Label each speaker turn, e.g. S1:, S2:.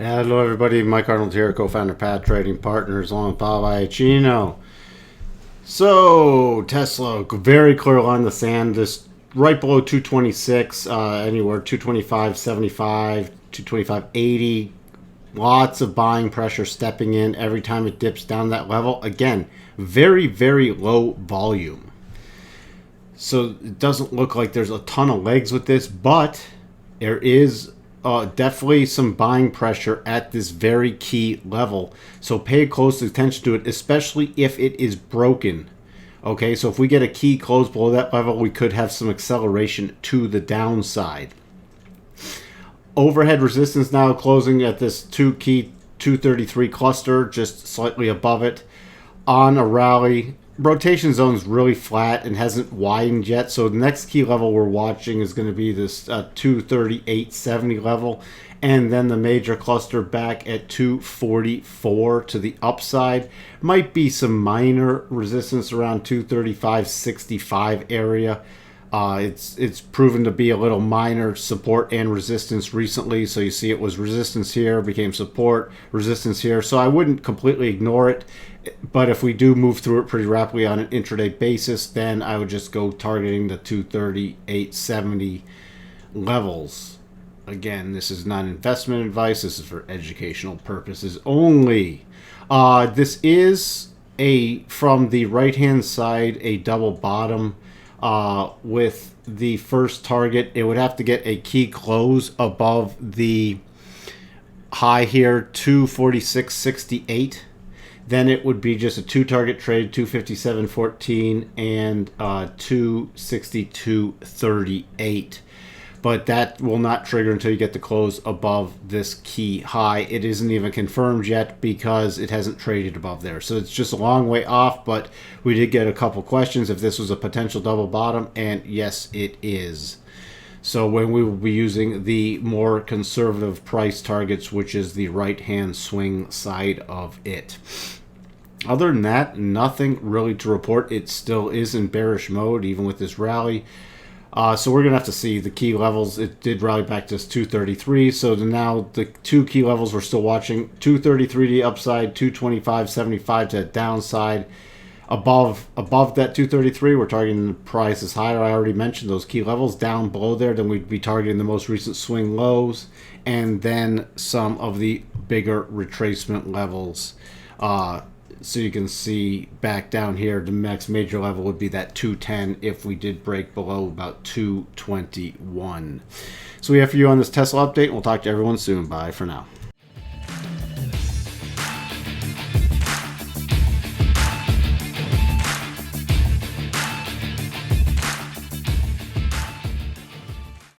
S1: Hello everybody, Mike Arnold here, co-founder of Pad Trading Partners, along with Bob Iacchino. So, Tesla, very clear line in the sand, this right below 226, anywhere 225.75, 225.80. Lots of buying pressure stepping in every time it dips down that level. Again, very, very low volume. So it doesn't look like there's a ton of legs with this, but there is definitely some buying pressure at this very key level. So pay close attention to it, especially if it is broken. Okay, so if we get a key close below that level, we could have some acceleration to the downside. Overhead resistance now closing at this 233 cluster, just slightly above it. On a rally, rotation zone is really flat and hasn't widened yet, so the next key level we're watching is going to be this 238.70 level, and then the major cluster back at 244 to the upside. Might be some minor resistance around 235.65 area. It's proven to be a little minor support and resistance recently. So you see it was resistance here, became support, resistance here. So I wouldn't completely ignore it. But if we do move through it pretty rapidly on an intraday basis, then I would just go targeting the 238.70 levels. Again, this is not investment advice. This is for educational purposes only. This is from the right-hand side, a double bottom. With the first target, it would have to get a key close above the high here, 246.68. Then it would be just a two target trade, 257.14 and 262.38. But that will not trigger until you get the close above this key high. It isn't even confirmed yet because it hasn't traded above there. So it's just a long way off, but we did get a couple questions if this was a potential double bottom, and yes, it is. So when we will be using the more conservative price targets, which is the right-hand swing side of it. Other than that, nothing really to report. It still is in bearish mode, even with this rally. So we're going to have to see the key levels. It did rally back to this 233. So now the two key levels we're still watching, 233 to the upside, 225.75 to the downside. Above that 233, we're targeting the prices higher. I already mentioned those key levels. Down below there, then we'd be targeting the most recent swing lows and then some of the bigger retracement levels. So you can see back down here, the next major level would be that 210 if we did break below about 221. So we have for you on this Tesla update. We'll talk to everyone soon. Bye for now.